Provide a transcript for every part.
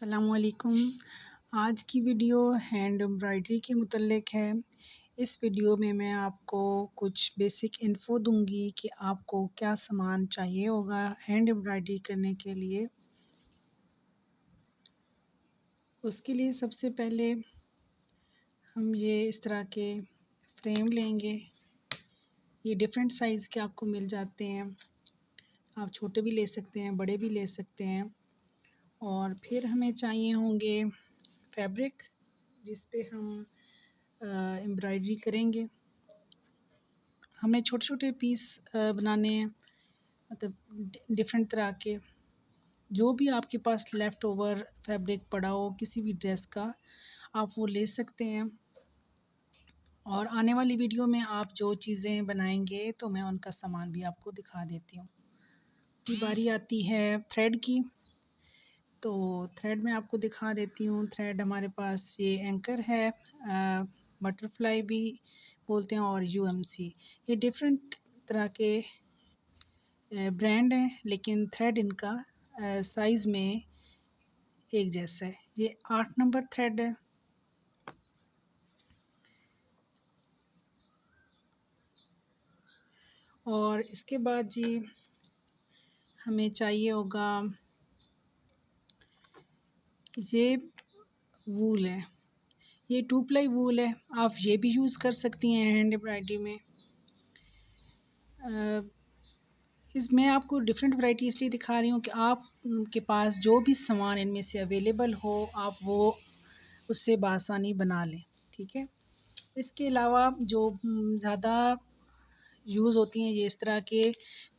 अस्सलामुअलैकुम। आज की वीडियो हैंड एम्ब्रॉयडरी के मुतल्लिक है। इस वीडियो में मैं आपको कुछ बेसिक इन्फो दूंगी कि आपको क्या सामान चाहिए होगा हैंड एम्ब्रॉयडरी करने के लिए। उसके लिए सबसे पहले हम ये इस तरह के फ्रेम लेंगे। ये डिफरेंट साइज़ के आपको मिल जाते हैं। आप छोटे भी ले सकते हैं, बड़े भी ले सकते हैं। और फिर हमें चाहिए होंगे फैब्रिक जिस पे हम एम्ब्रॉयडरी करेंगे। हमें छोटे छोटे पीस बनाने हैं, मतलब डिफरेंट तरह के। जो भी आपके पास लेफ़्ट ओवर फैब्रिक पड़ा हो किसी भी ड्रेस का, आप वो ले सकते हैं। और आने वाली वीडियो में आप जो चीज़ें बनाएंगे तो मैं उनका सामान भी आपको दिखा देती हूँ। ये बारी आती है थ्रेड की, तो थ्रेड मैं आपको दिखा देती हूँ। थ्रेड हमारे पास ये एंकर है, बटरफ्लाई भी बोलते हैं, और यूएमसी। ये डिफरेंट तरह के ब्रांड हैं, लेकिन थ्रेड इनका साइज़ में एक जैसा है। ये 8 नंबर थ्रेड है। और इसके बाद जी हमें चाहिए होगा, ये वूल है, ये 2 प्लाई वूल है। आप ये भी यूज़ कर सकती हैं हैंड एम्ब्रॉयडरी में। इसमें आपको डिफरेंट वैरायटी इसलिए दिखा रही हूँ कि आप के पास जो भी सामान इनमें से अवेलेबल हो, आप वो उससे बआसानी बना लें, ठीक है। इसके अलावा जो ज़्यादा यूज़ होती हैं, ये इस तरह के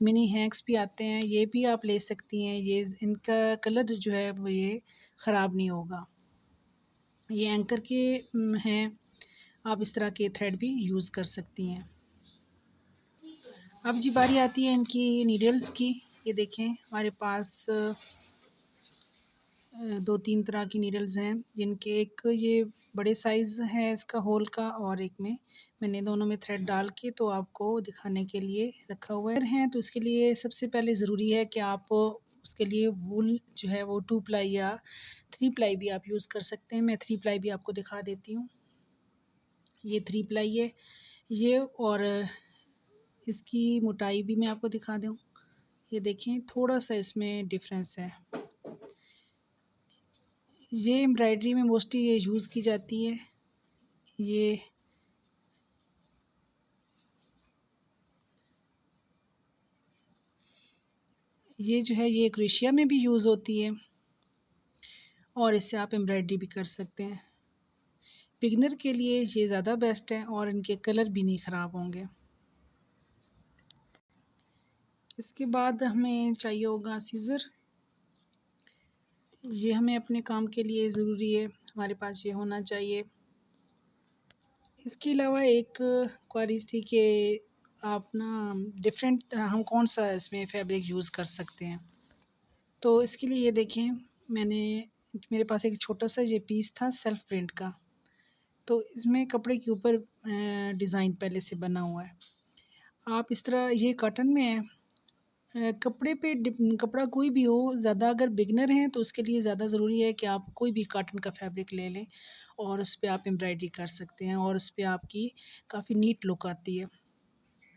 मिनी हैंक्स भी आते हैं, ये भी आप ले सकती हैं। ये इनका कलर जो है वो ये ख़राब नहीं होगा। ये एंकर के हैं। आप इस तरह के थ्रेड भी यूज़ कर सकती हैं। अब जी बारी आती है इनकी नीडल्स की। ये देखें, हमारे पास 2-3 तरह की नीडल्स हैं, जिनके एक ये बड़े साइज़ है इसका होल का, और एक में मैंने दोनों में थ्रेड डाल के तो आपको दिखाने के लिए रखा हुआ है। तो इसके लिए सबसे पहले ज़रूरी है कि आप उसके लिए वूल जो है वो 2 प्लाई या 3 प्लाई भी आप यूज़ कर सकते हैं। मैं 3 प्लाई भी आपको दिखा देती हूँ। ये 3 प्लाई है ये, और इसकी मोटाई भी मैं आपको दिखा दूँ। ये देखें, थोड़ा सा इसमें डिफरेंस है। ये एम्ब्रॉयडरी में मोस्टली ये यूज़ की जाती है। ये जो है ये क्रोशिया में भी यूज़ होती है, और इससे आप एम्ब्रॉयडरी भी कर सकते हैं। बिगिनर के लिए ये ज़्यादा बेस्ट है, और इनके कलर भी नहीं ख़राब होंगे। इसके बाद हमें चाहिए होगा सीज़र। ये हमें अपने काम के लिए ज़रूरी है, हमारे पास ये होना चाहिए। इसके अलावा एक क्वारीज थी कि आप ना डिफरेंट हम कौन सा इसमें फैब्रिक यूज़ कर सकते हैं। तो इसके लिए ये देखें, मेरे पास एक छोटा सा ये पीस था सेल्फ प्रिंट का। तो इसमें कपड़े के ऊपर डिज़ाइन पहले से बना हुआ है। आप इस तरह, ये कॉटन में है। कपड़े पे कपड़ा कोई भी हो, ज़्यादा अगर बिगनर हैं तो उसके लिए ज़्यादा ज़रूरी है कि आप कोई भी कॉटन का फैब्रिक ले लें, और उस पे आप एम्ब्रॉयडरी कर सकते हैं, और उस पे आपकी काफ़ी नीट लुक आती है।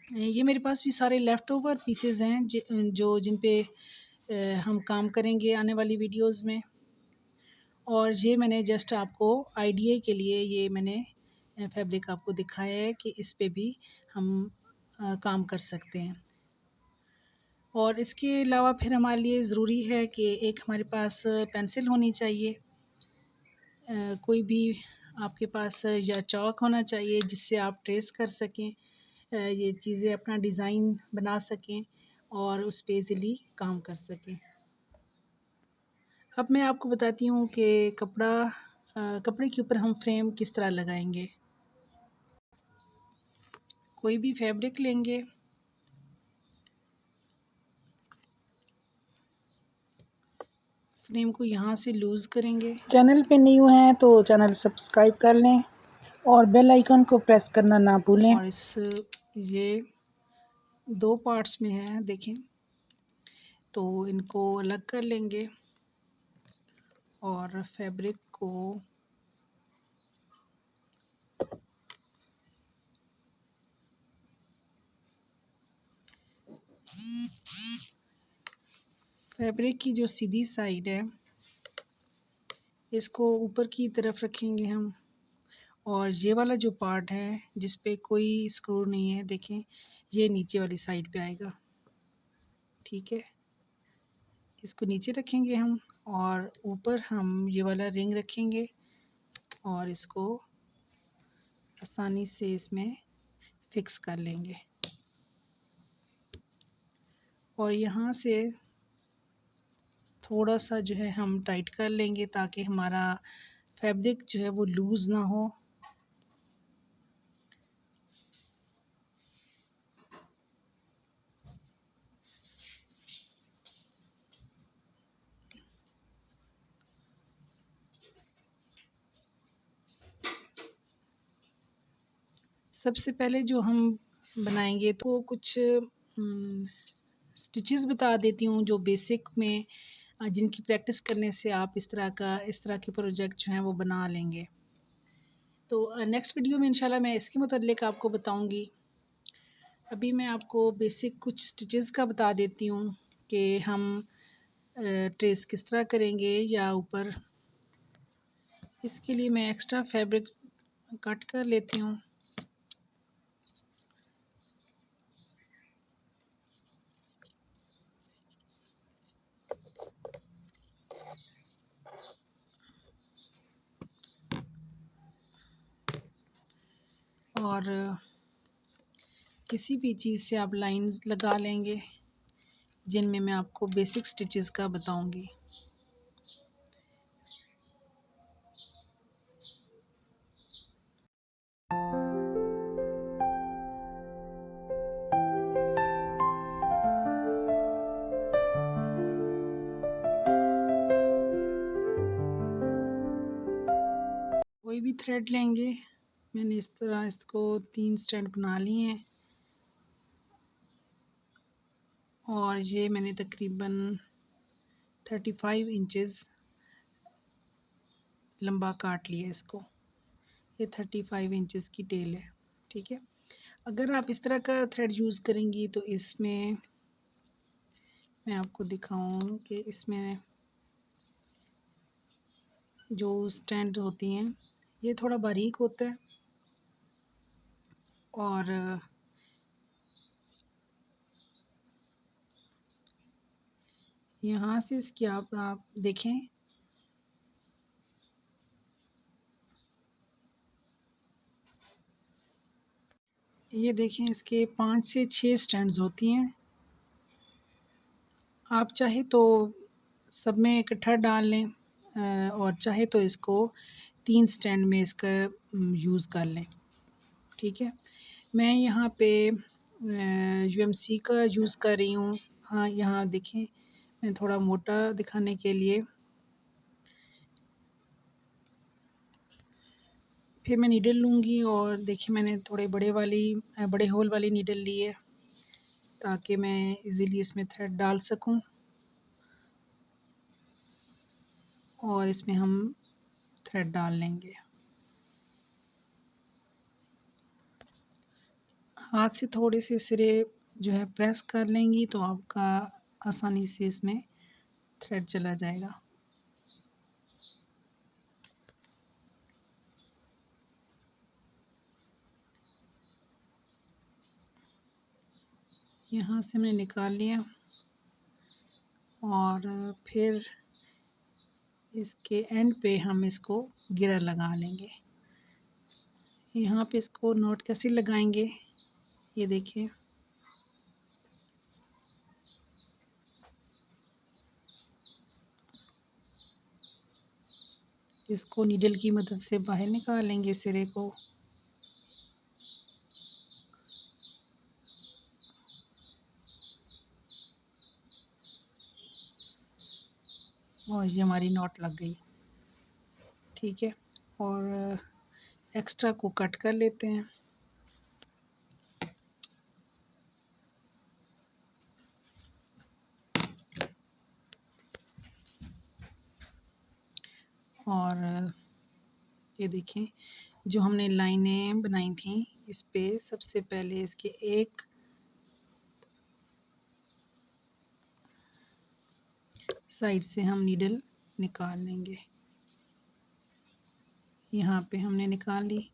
ये मेरे पास भी सारे लेफ़्ट ओवर पीसेस हैं जो जिन पे हम काम करेंगे आने वाली वीडियोस में। और ये मैंने जस्ट आपको आइडिया के लिए ये मैंने फैब्रिक आपको दिखाया है कि इस पे भी हम काम कर सकते हैं। और इसके अलावा फिर हमारे लिए ज़रूरी है कि एक हमारे पास पेंसिल होनी चाहिए। कोई भी आपके पास या चॉक होना चाहिए जिससे आप ट्रेस कर सकें, ये चीज़ें अपना डिज़ाइन बना सकें और उस पे ईज़िली काम कर सकें। अब मैं आपको बताती हूँ कि कपड़े के ऊपर हम फ्रेम किस तरह लगाएंगे। कोई भी फैब्रिक लेंगे, फ्रेम को यहाँ से लूज़ करेंगे। चैनल पे न्यू हैं तो चैनल सब्सक्राइब कर लें और बेल आइकन को प्रेस करना ना भूलें। और ये 2 पार्ट्स में है, देखें। तो इनको अलग कर लेंगे और फैब्रिक को फैब्रिक की जो सीधी साइड है इसको ऊपर की तरफ रखेंगे हम, और ये वाला जो पार्ट है जिस पे कोई स्क्रू नहीं है, देखें ये नीचे वाली साइड पे आएगा। ठीक है, इसको नीचे रखेंगे हम और ऊपर हम ये वाला रिंग रखेंगे और इसको आसानी से इसमें फिक्स कर लेंगे। और यहाँ से थोड़ा सा जो है हम टाइट कर लेंगे ताकि हमारा फैब्रिक जो है वो लूज़ ना हो। सबसे पहले जो हम बनाएंगे तो कुछ स्टिचेस बता देती हूँ जो बेसिक में जिनकी प्रैक्टिस करने से आप इस तरह के प्रोजेक्ट जो हैं वो बना लेंगे। तो नेक्स्ट वीडियो में इंशाल्लाह मैं इसके मुतालिक आपको बताऊंगी। अभी मैं आपको बेसिक कुछ स्टिचेस का बता देती हूँ कि हम ट्रेस किस तरह करेंगे या ऊपर। इसके लिए मैं एक्स्ट्रा फैब्रिक कट कर लेती हूँ। और किसी भी चीज़ से आप लाइंस लगा लेंगे जिनमें मैं आपको बेसिक स्टिचेस का बताऊंगी। कोई भी थ्रेड लेंगे, मैंने इस तरह इसको 3 स्टैंड बना लिए हैं और ये मैंने तकरीबन 35 इंचेस लंबा काट लिया इसको। ये 35 इंचेस की टेल है। ठीक है, अगर आप इस तरह का थ्रेड यूज़ करेंगी तो इसमें मैं आपको दिखाऊं कि इसमें जो स्टैंड होती हैं ये थोड़ा बारीक होता है और यहाँ से इसकी आप देखें ये देखें इसके 5 से 6 स्टैंड्स होती हैं। आप चाहे तो सब में इकट्ठा डाल लें और चाहे तो इसको 3 स्टैंड में इसका यूज़ कर लें। ठीक है, मैं यहाँ पे यूएमसी का यूज़ कर रही हूँ। हाँ, यहाँ देखें मैं थोड़ा मोटा दिखाने के लिए फिर मैं नीडल लूँगी और देखिए मैंने थोड़े बड़े होल वाली नीडल ली है ताकि मैं इजीली इसमें थ्रेड डाल सकूं और इसमें हम थ्रेड डाल लेंगे। हाथ से थोड़े से सिरे जो है प्रेस कर लेंगी तो आपका आसानी से इसमें थ्रेड चला जाएगा। यहाँ से मैंने निकाल लिया और फिर इसके एंड पे हम इसको गिरा लगा लेंगे। यहाँ पे इसको नॉट कैसे लगाएंगे ये देखिए, इसको नीडल की मदद से बाहर निकालेंगे सिरे को और ये हमारी नॉट लग गई। ठीक है, और एक्स्ट्रा को कट कर लेते हैं। और ये देखें जो हमने लाइनें बनाई थी इस पे सबसे पहले इसके एक साइड से हम नीडल निकाल लेंगे। यहाँ पे हमने निकाल ली,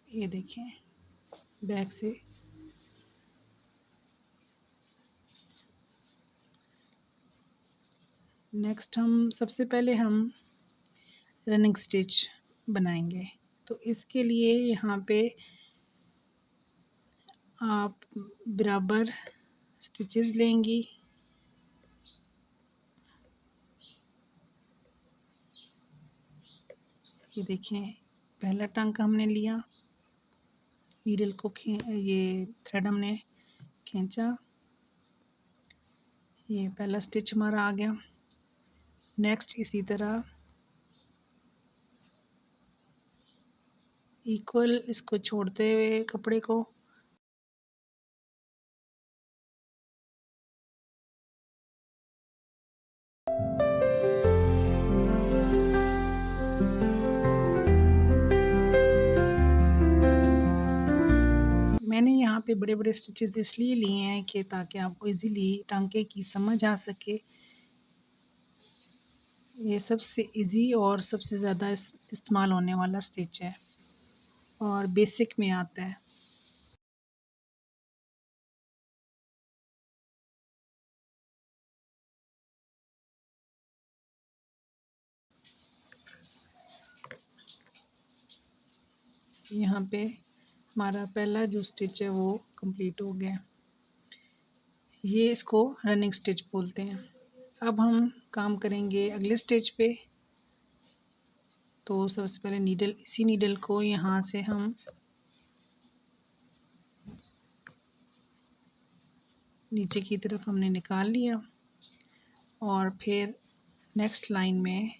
ये देखें बैक से। नेक्स्ट हम सबसे पहले हम रनिंग स्टिच बनाएंगे। तो इसके लिए यहाँ पे आप बराबर स्टिचेस लेंगी। ये देखें पहला टांका हमने लिया, नीडल को ये थ्रेड हमने खींचा, ये पहला स्टिच हमारा आ गया। नेक्स्ट इसी तरह इक्वल इसको छोड़ते हुए कपड़े को मैंने यहाँ पे बड़े बड़े स्टिचेस इसलिए लिए हैं कि ताकि आपको इजीली टांके की समझ आ सके। ये सबसे इजी और सबसे ज़्यादा इस्तेमाल होने वाला स्टिच है और बेसिक में आता है। यहाँ पे हमारा पहला जो स्टिच है वो कंप्लीट हो गया। ये इसको रनिंग स्टिच बोलते हैं। अब हम काम करेंगे अगले स्टिच पे। तो सबसे पहले नीडल, इसी नीडल को यहाँ से हम नीचे की तरफ हमने निकाल लिया और फिर नेक्स्ट लाइन में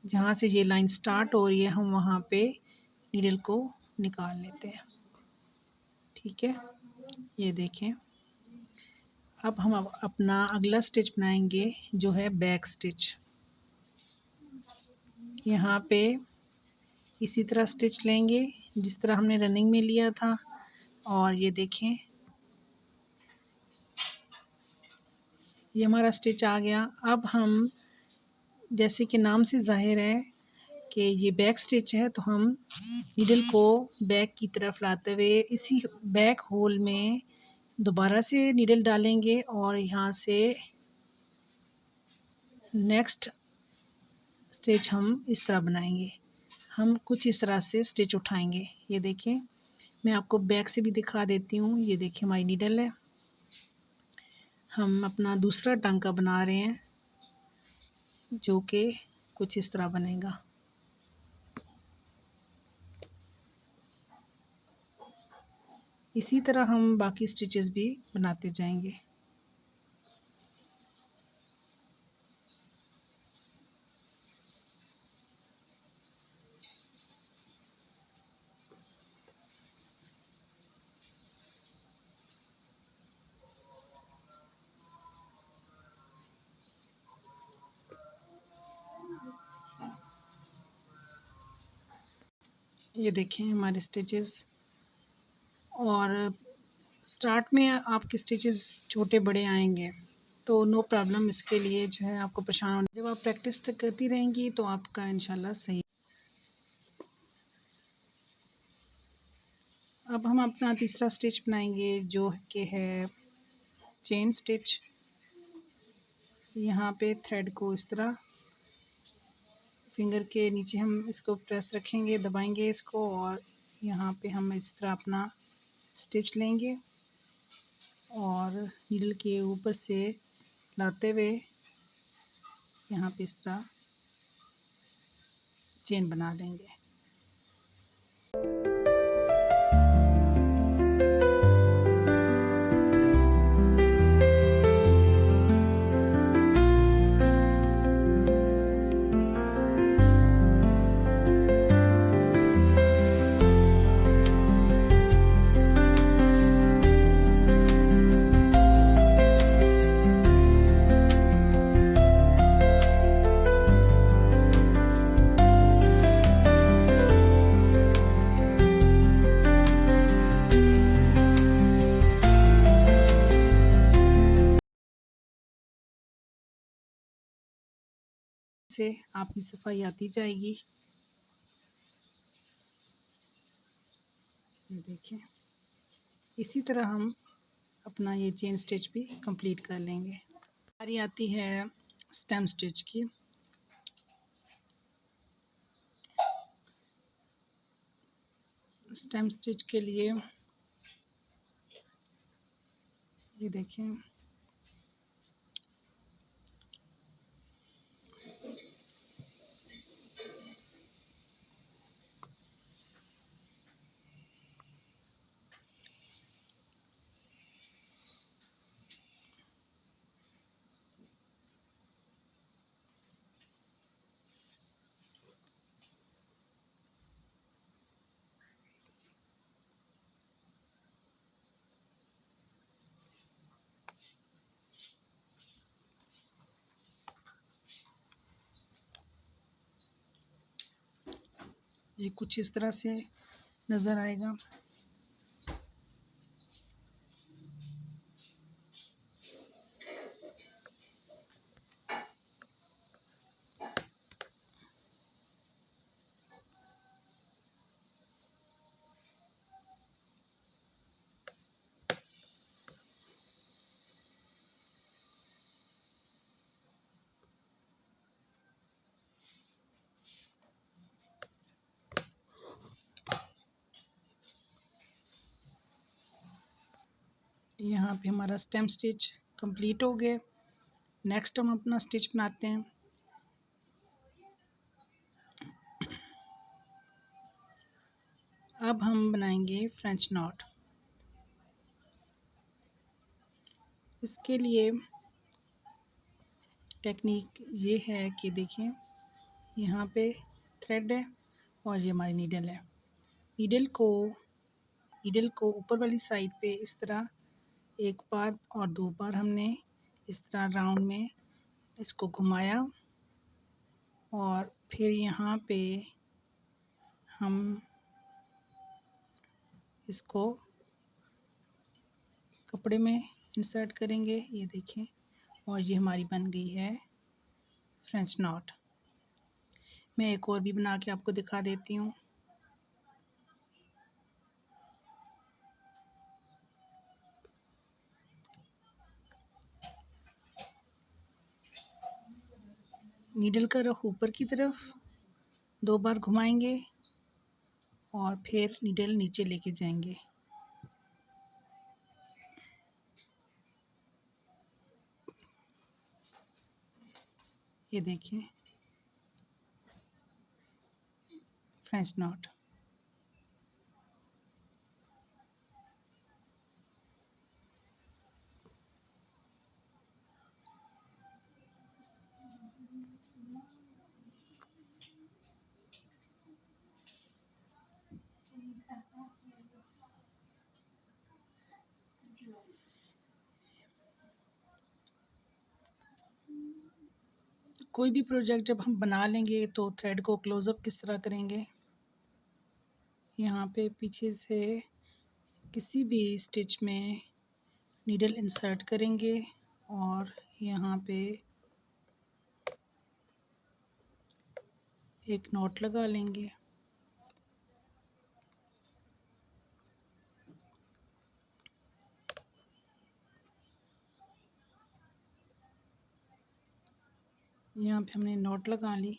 जहाँ से ये लाइन स्टार्ट हो रही है हम वहाँ पे नीडल को निकाल लेते हैं। ठीक है, ये देखें। अब हम अपना अगला स्टिच बनाएंगे जो है बैक स्टिच। यहाँ पे इसी तरह स्टिच लेंगे जिस तरह हमने रनिंग में लिया था और ये देखें ये हमारा स्टिच आ गया। अब हम जैसे कि नाम से ज़ाहिर है कि ये बैक स्टिच है तो हम नीडल को बैक की तरफ लाते हुए इसी बैक होल में दोबारा से नीडल डालेंगे और यहाँ से नेक्स्ट स्टिच हम इस तरह बनाएंगे। हम कुछ इस तरह से स्टिच उठाएंगे। ये देखें, मैं आपको बैक से भी दिखा देती हूँ। ये देखिए हमारी नीडल है, हम अपना दूसरा टांका बना रहे हैं जो कि कुछ इस तरह बनेगा। इसी तरह हम बाकी स्टिचेस भी बनाते जाएंगे। ये देखें हमारे स्टिचेस, और स्टार्ट में आपके स्टिचेस छोटे बड़े आएंगे तो नो प्रॉब्लम, इसके लिए जो है आपको परेशान होना। जब आप प्रैक्टिस करती रहेंगी तो आपका इंशाल्लाह सही। अब हम अपना तीसरा स्टिच बनाएंगे जो कि है चेन स्टिच। यहाँ पे थ्रेड को इस तरह फिंगर के नीचे हम इसको प्रेस रखेंगे, दबाएंगे इसको और यहाँ पे हम इस तरह अपना स्टिच लेंगे और नीडल के ऊपर से लाते हुए यहाँ पे इस तरह चेन बना लेंगे। से आपकी सफाई आती जाएगी। ये देखें, इसी तरह हम अपना ये चेन स्टिच भी कंप्लीट कर लेंगे। हमारी आती है स्टेम स्टिच की। स्टेम स्टिच के लिए ये देखें, ये कुछ इस तरह से नज़र आएगा। यहाँ पे हमारा स्टेम स्टिच कंप्लीट हो गया। नेक्स्ट हम अपना स्टिच बनाते हैं। अब हम बनाएंगे फ्रेंच नॉट। इसके लिए टेक्निक ये है कि देखें, यहाँ पे थ्रेड है और ये हमारी नीडल है। नीडल को ऊपर वाली साइड पे इस तरह एक बार और दो बार हमने इस तरह राउंड में इसको घुमाया और फिर यहाँ पे हम इसको कपड़े में इंसर्ट करेंगे। ये देखें, और ये हमारी बन गई है फ्रेंच नॉट। मैं एक और भी बना के आपको दिखा देती हूँ। नीडल का रुख ऊपर की तरफ दो बार घुमाएंगे और फिर नीडल नीचे लेके जाएंगे। ये देखिए फ्रेंच नॉट। कोई भी प्रोजेक्ट जब हम बना लेंगे तो थ्रेड को क्लोज़अप किस तरह करेंगे, यहाँ पे पीछे से किसी भी स्टिच में नीडल इंसर्ट करेंगे और यहाँ पे एक नॉट लगा लेंगे। यहाँ पे हमने नॉट लगा ली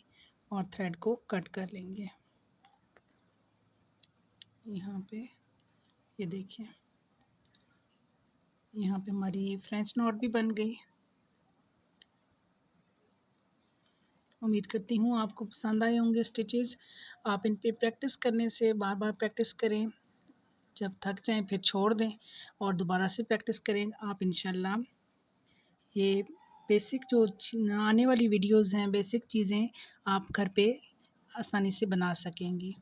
और थ्रेड को कट कर लेंगे। यहाँ पे ये देखिए, यहाँ पे हमारी फ्रेंच नॉट भी बन गई। उम्मीद करती हूँ आपको पसंद आए होंगे स्टिचेस। आप इन पे प्रैक्टिस करने से बार बार प्रैक्टिस करें, जब थक जाएं फिर छोड़ दें और दोबारा से प्रैक्टिस करें। आप इंशाल्लाह ये बेसिक जो आने वाली वीडियोस हैं, बेसिक चीज़ें आप घर पे आसानी से बना सकेंगी।